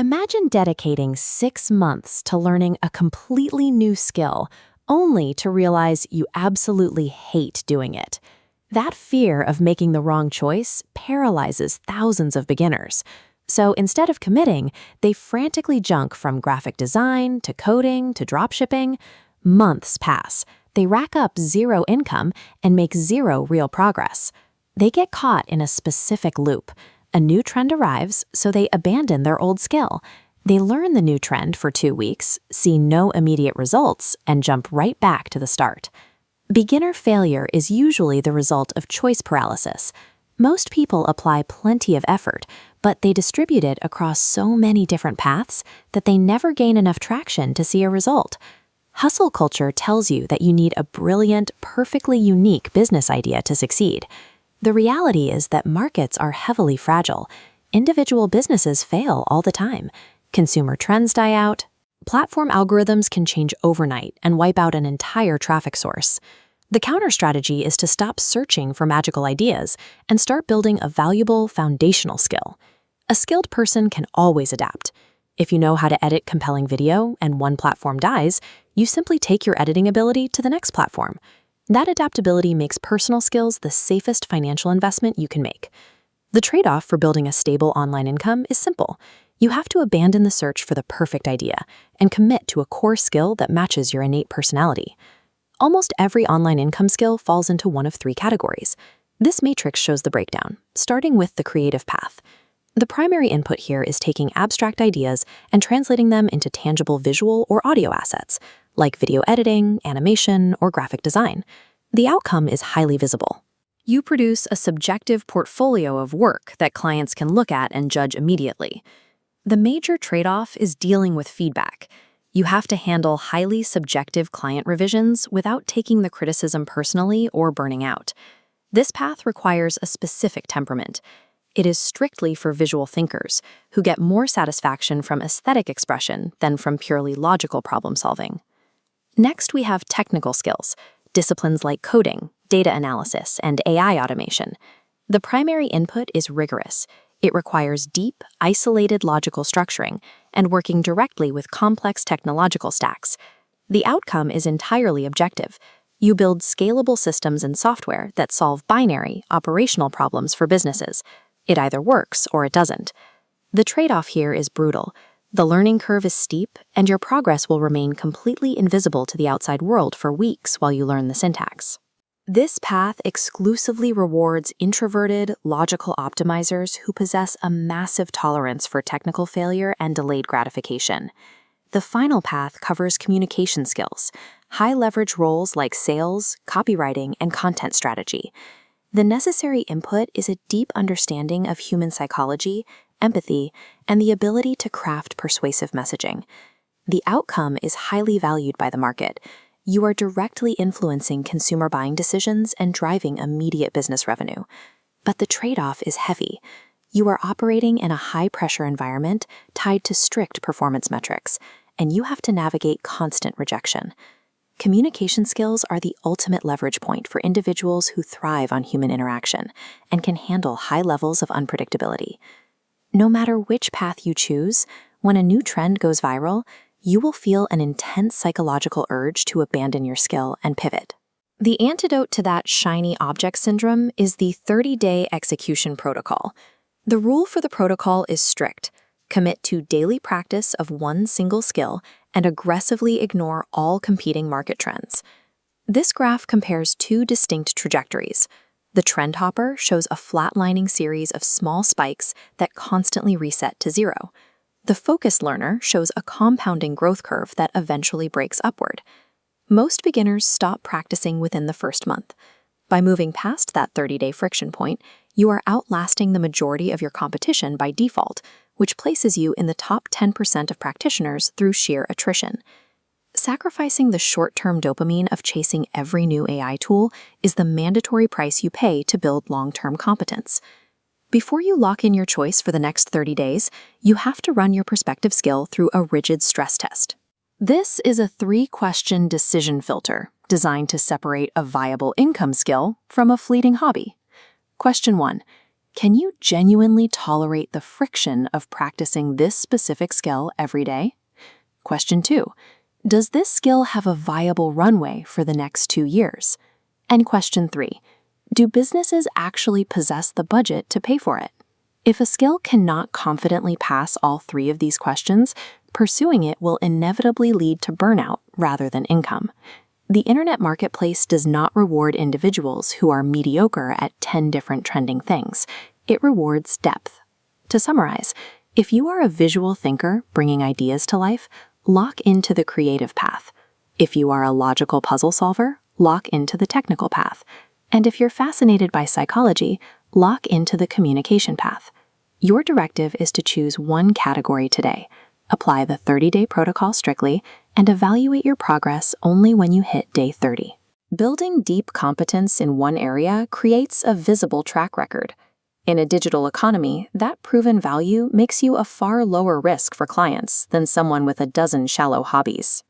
Imagine dedicating 6 months to learning a completely new skill, only to realize you absolutely hate doing it. That fear of making the wrong choice paralyzes thousands of beginners. So instead of committing, they frantically jump from graphic design to coding to dropshipping. Months pass. They rack up zero income and make zero real progress. They get caught in a specific loop. A new trend arrives, so they abandon their old skill. They learn the new trend for 2 weeks, see no immediate results, and jump right back to the start. Beginner failure is usually the result of choice paralysis. Most people apply plenty of effort, but they distribute it across so many different paths that they never gain enough traction to see a result. Hustle culture tells you that you need a brilliant, perfectly unique business idea to succeed. The reality is that markets are heavily fragile. Individual businesses fail all the time. Consumer trends die out. Platform algorithms can change overnight and wipe out an entire traffic source. The counter strategy is to stop searching for magical ideas and start building a valuable foundational skill. A skilled person can always adapt. If you know how to edit compelling video and one platform dies, you simply take your editing ability to the next platform. That adaptability makes personal skills the safest financial investment you can make. The trade-off for building a stable online income is simple. You have to abandon the search for the perfect idea and commit to a core skill that matches your innate personality. Almost every online income skill falls into one of 3 categories. This matrix shows the breakdown, starting with the creative path. The primary input here is taking abstract ideas and translating them into tangible visual or audio assets, like video editing, animation, or graphic design. The outcome is highly visible. You produce a subjective portfolio of work that clients can look at and judge immediately. The major trade-off is dealing with feedback. You have to handle highly subjective client revisions without taking the criticism personally or burning out. This path requires a specific temperament. It is strictly for visual thinkers, who get more satisfaction from aesthetic expression than from purely logical problem solving. Next, we have technical skills, disciplines like coding, data analysis, and AI automation. The primary input is rigorous. It requires deep, isolated logical structuring and working directly with complex technological stacks. The outcome is entirely objective. You build scalable systems and software that solve binary, operational problems for businesses. It either works or it doesn't. The trade-off here is brutal. The learning curve is steep, and your progress will remain completely invisible to the outside world for weeks while you learn the syntax. This path exclusively rewards introverted, logical optimizers who possess a massive tolerance for technical failure and delayed gratification. The final path covers communication skills, high-leverage roles like sales, copywriting, and content strategy. The necessary input is a deep understanding of human psychology, empathy, and the ability to craft persuasive messaging. The outcome is highly valued by the market. You are directly influencing consumer buying decisions and driving immediate business revenue. But the trade-off is heavy. You are operating in a high-pressure environment tied to strict performance metrics, and you have to navigate constant rejection. Communication skills are the ultimate leverage point for individuals who thrive on human interaction and can handle high levels of unpredictability. No matter which path you choose, when a new trend goes viral, you will feel an intense psychological urge to abandon your skill and pivot. The antidote to that shiny object syndrome is the 30-day execution protocol. The rule for the protocol is strict. Commit to daily practice of one single skill and aggressively ignore all competing market trends. This graph compares 2 distinct trajectories. The trend hopper shows a flatlining series of small spikes that constantly reset to 0. The focused learner shows a compounding growth curve that eventually breaks upward. Most beginners stop practicing within the first month. By moving past that 30-day friction point, you are outlasting the majority of your competition by default, which places you in the top 10% of practitioners through sheer attrition. Sacrificing the short-term dopamine of chasing every new AI tool is the mandatory price you pay to build long-term competence. Before you lock in your choice for the next 30 days, you have to run your prospective skill through a rigid stress test. This is a 3-question decision filter designed to separate a viable income skill from a fleeting hobby. Question 1. Can you genuinely tolerate the friction of practicing this specific skill every day? Question 2. Does this skill have a viable runway for the next 2 years? And question 3. Do businesses actually possess the budget to pay for it? If a skill cannot confidently pass all 3 of these questions, pursuing it will inevitably lead to burnout rather than income. The internet marketplace does not reward individuals who are mediocre at 10 different trending things. It rewards depth. To summarize, if you are a visual thinker bringing ideas to life, lock into the creative path. If you are a logical puzzle solver, lock into the technical path. And if you're fascinated by psychology, lock into the communication path. Your directive is to choose one category today, apply the 30-day protocol strictly, and evaluate your progress only when you hit day 30. Building deep competence in one area creates a visible track record. In a digital economy, that proven value makes you a far lower risk for clients than someone with a dozen shallow hobbies.